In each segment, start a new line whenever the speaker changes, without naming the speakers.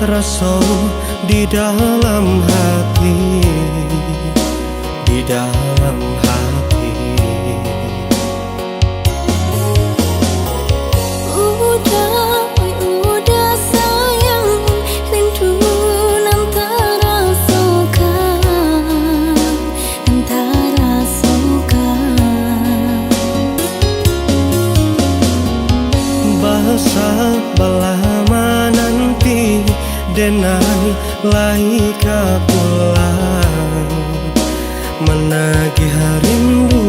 rasa di dalam hati, di dalam hati.
Udah sayang, rindu antara sokan, antara sokan.
Bahasa belama nanti denai laika pulang menagih rindu.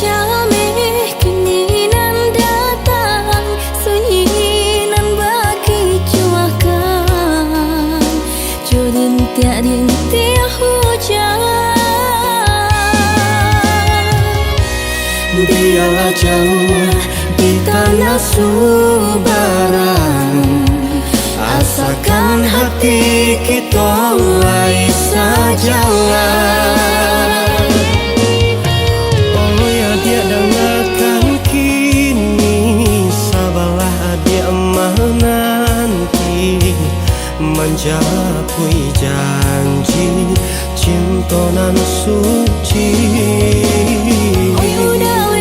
Jameh kininan datang, sunyinan bagi cuakan, rintik hujan.
Biarlah jauh di tanah Subaran, asalkan hati kita lai sajalah. Oh ya dia dengarkan kini, sabarlah dia menanti, menjapui janji cinta nan suci.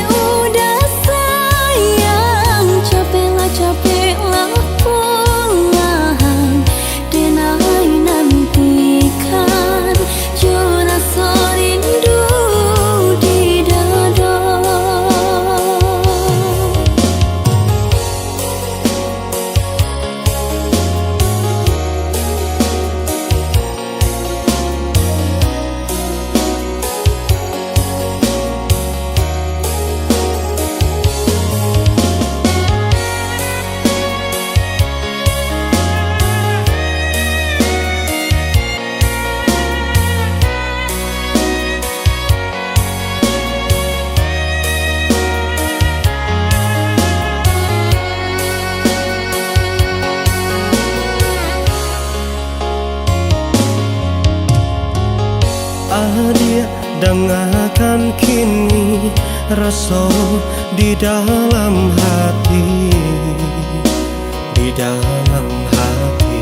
Udah sayang, capeklah pulang, denai nantikan rasa rindu di dada.
Dia dengarkan kini rasa di dalam hati, di dalam hati.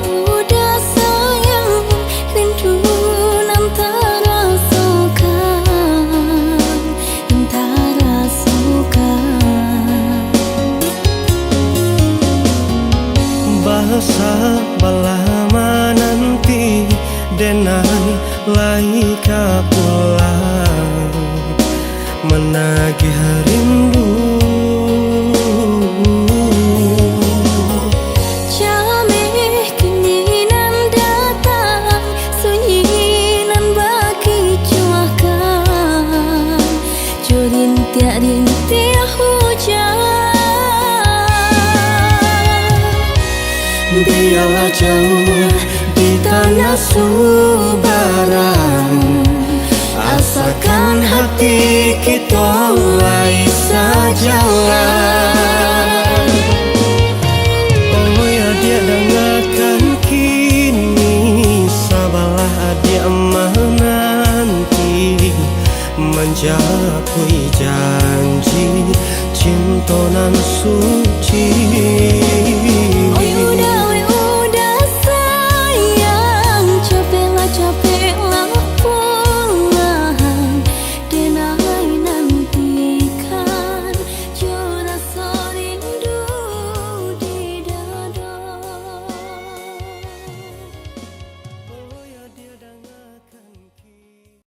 Udah sayang, rindu antara sokan, antara sokan.
Bahasa belama nanti denai laika pulang menagih rindu.
Jameh kininan datang, sunyinan bagi cuakan, rintik hujan.
Biarlah jauh di tanah Subaran, asalkan hati kita lai sajalah. Oh ya dia dengarkan kini, sabarlah dia menanti, menjapui janji cinta nan suci.
Udah sayang, capeklah pulang, denai nantikan rasa rindu di dada.
Oh ya dia dengarkan kini.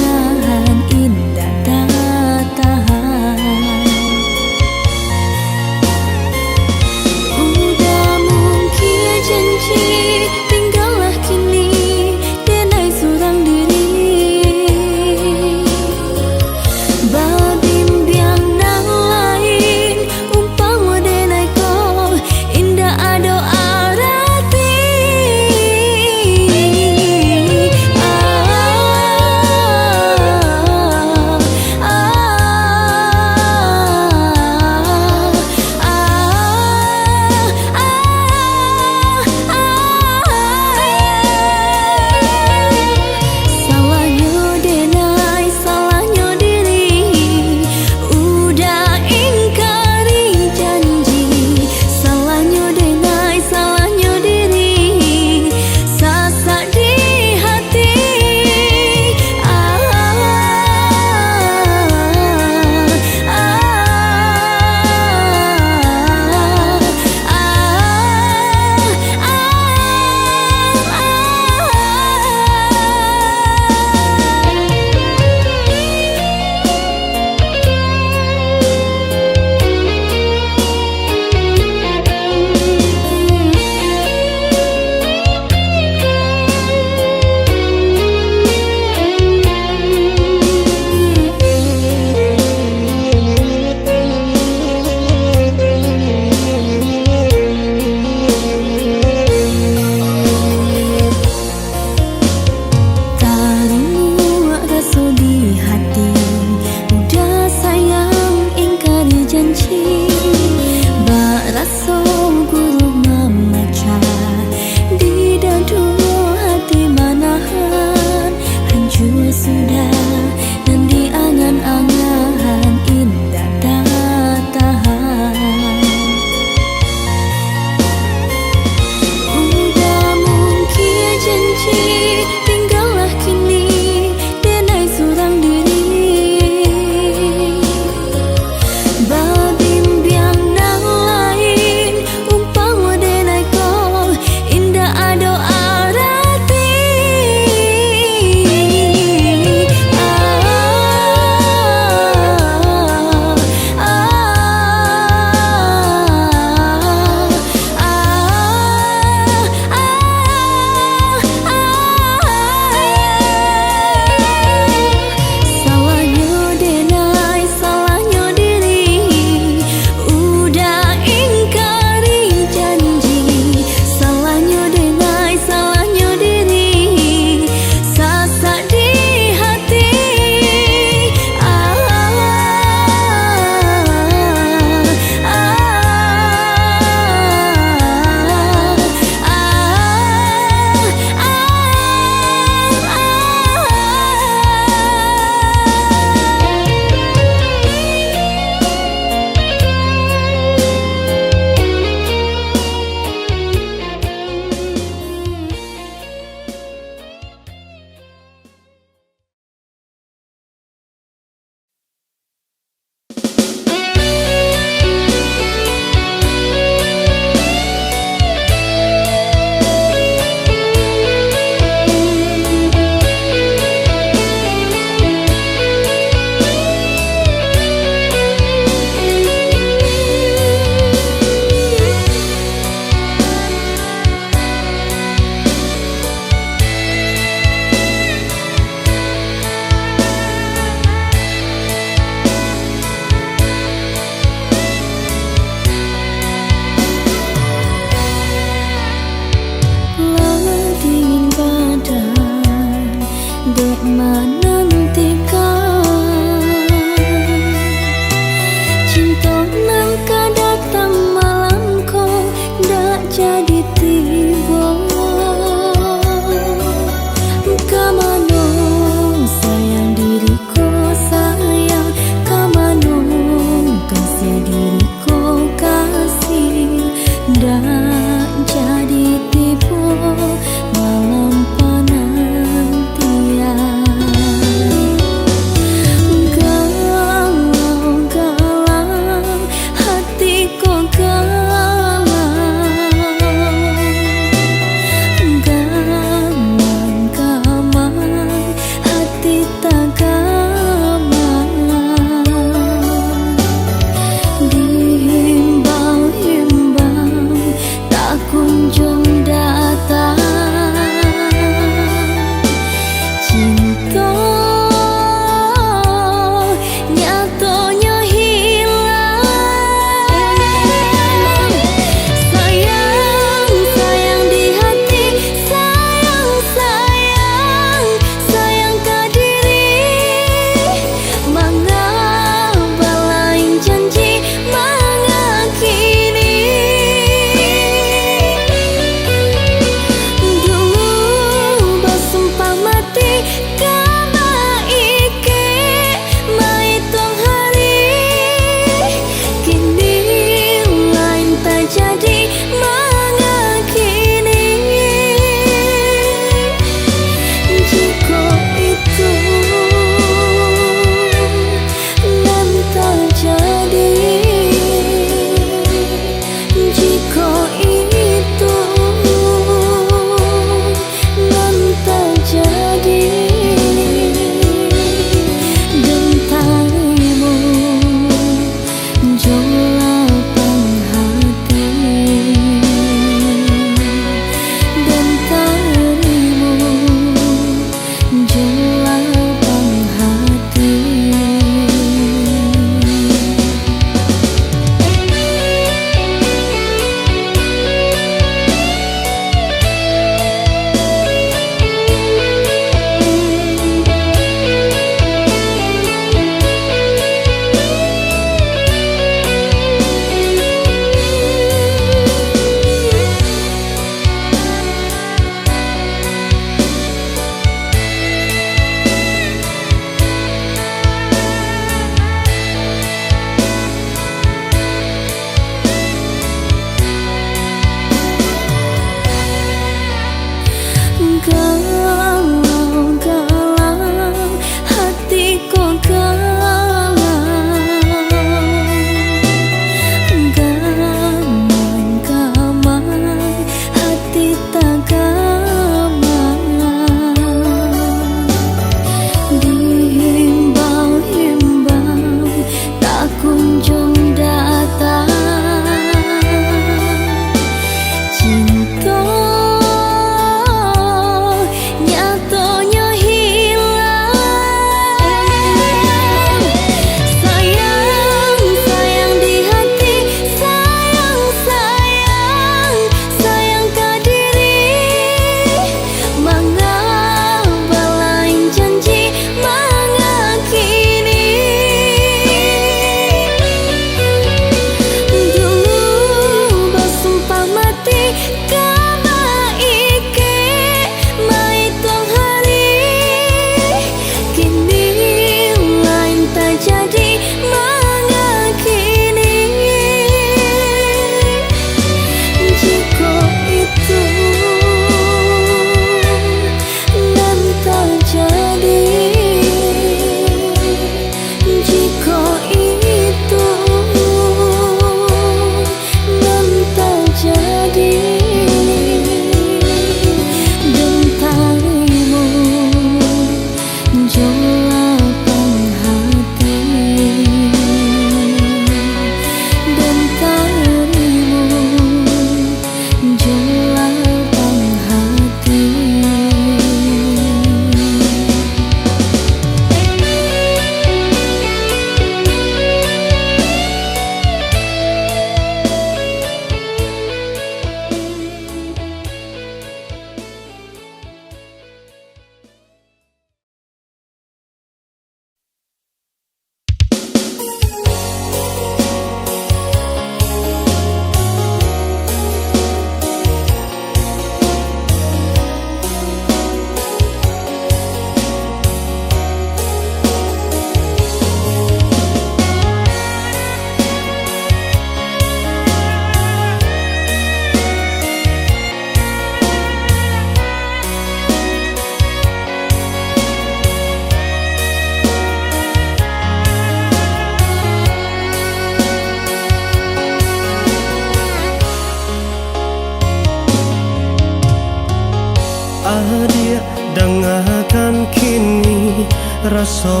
dengarkan kini rasa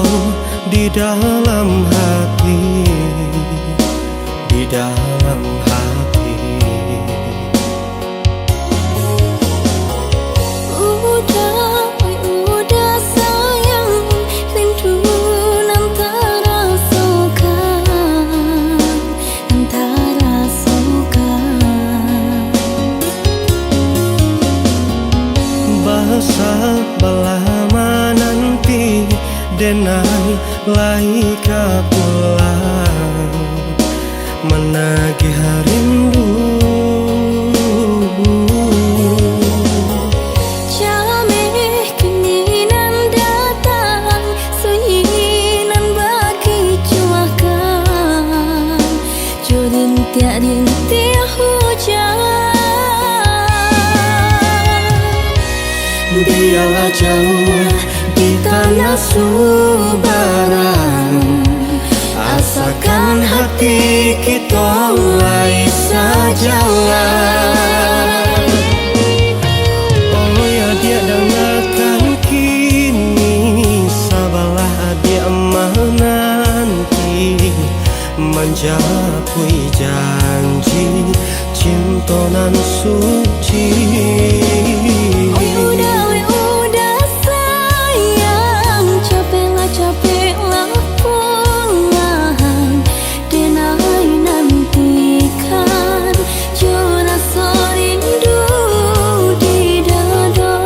di dalam hati, di dalam hati.
Udah sayang, rindu antara suka, antara suka.
Bahasa belama nanti denai laika pulang menagih rindu.
Jameh kini nan datang, sunyi nan bagi cuakan, rintik hujan.
Biarlah jauh di tanah Subaran, asalkan hati kita lai sajalah. Oh ya dia dengarkan kini, sabarlah dia menanti, menjapui janji cinta nan suci.
Udah sayang, capeklah pulang, denai nantikan jona rindu di dada.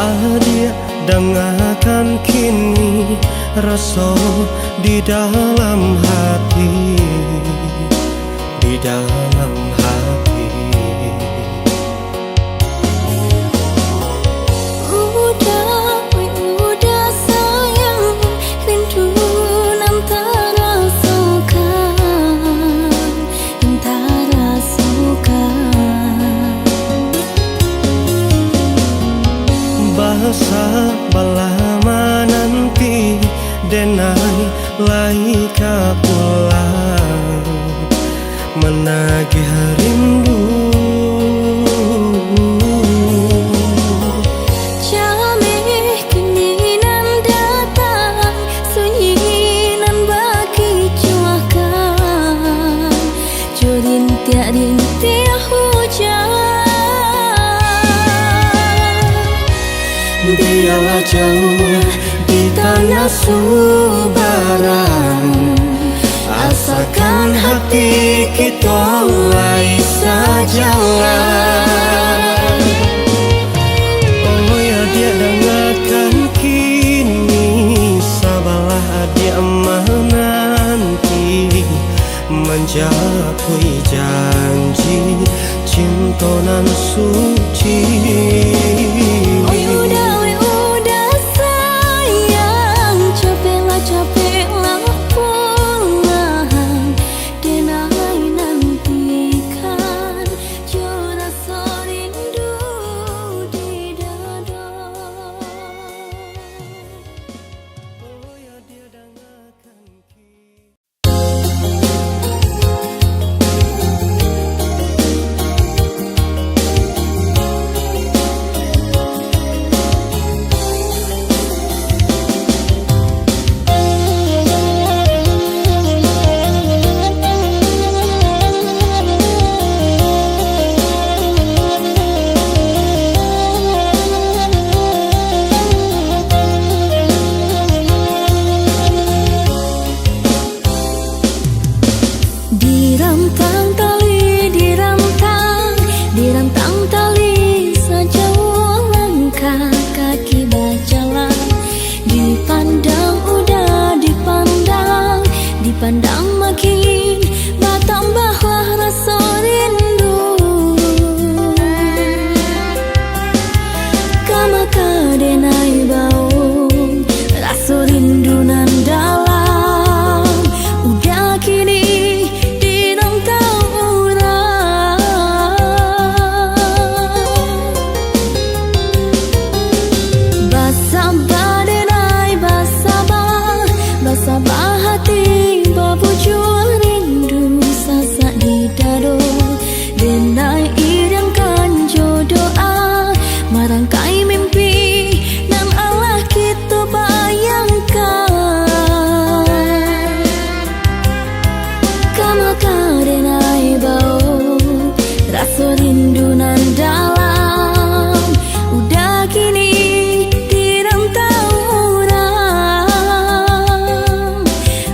Adik dengarkan kini rasa di dalam hati, di dalam hati.
Udah sayang, rindu antara suka, antara suka.
Bahasa belama nanti denai laika pulang menagih rindu.
Jameh kini nan datang, sunyi nan bagi cuakan, rintik hujan.
Biarlah jauh di tanah Subaran, asalkan hati kita lai sajalah. Oh ya dia dengarkan kini, sabarlah dia menanti, menjapui janji cinta nan suci.
Udah sayang, capeklah pulang, denai nantikan jona rindu di dada.
Oh ya dia dengarkan kini.
pandang makin bertambahlah rasa rindu. Kama kadenai bau rasa rindu nan dalam, udah kini dirantau orang. Basabah denai basabah, basabah hati babujur rindu sasak di dado. Denai irangkan jodoh merangkai mimpi nan Allah kita bayangkan. Kama kadenai bau rasa rindu nan dalam, udah kini dirantau orang.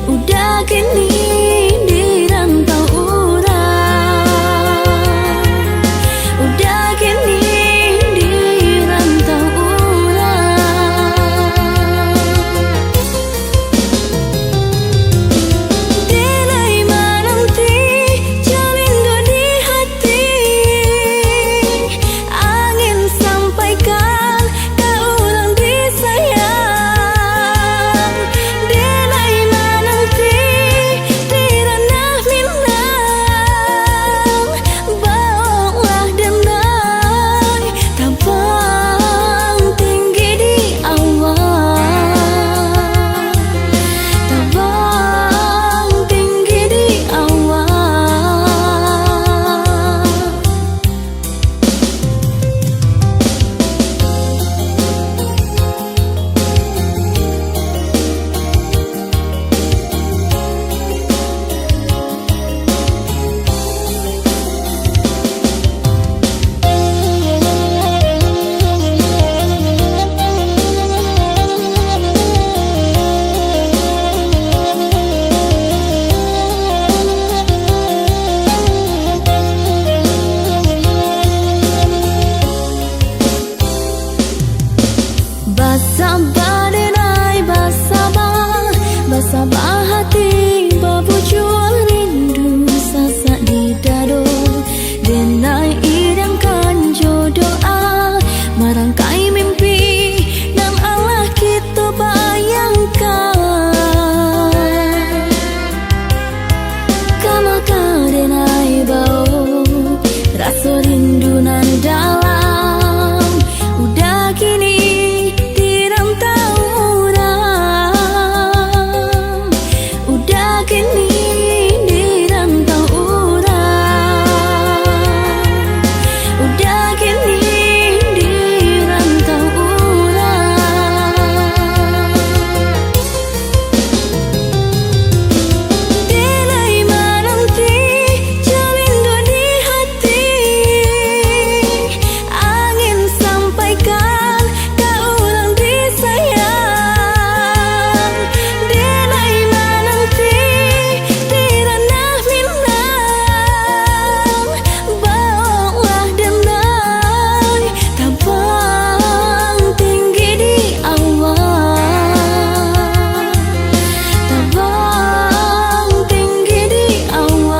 Udah kini dirantau orang. Udah kini dirantau orang. Delai menanti jalingo di hati, angin sampaikan ke orang disayang. Delai menanti di ranah Minang, bawalah denai tabang tinggi di awan. Tabang tinggi di awan. Basabah denai basabah, basabah hati babujur rindu sasak di dado. Denai irangkan jodoh merangkai mimpi nan Allah kita bayangkan. Kama kadenai bau rasa rindu nan dalam, udah kini dirantau orang. Udah kini dirantau orang. Udah kini dirantau orang. Delai menanti jalingo di hati, angin sampaikan ke orang disayang. Delai menanti di ranah Minang, bawalah denai tabang tinggi di awan. Tabang tinggi di awan.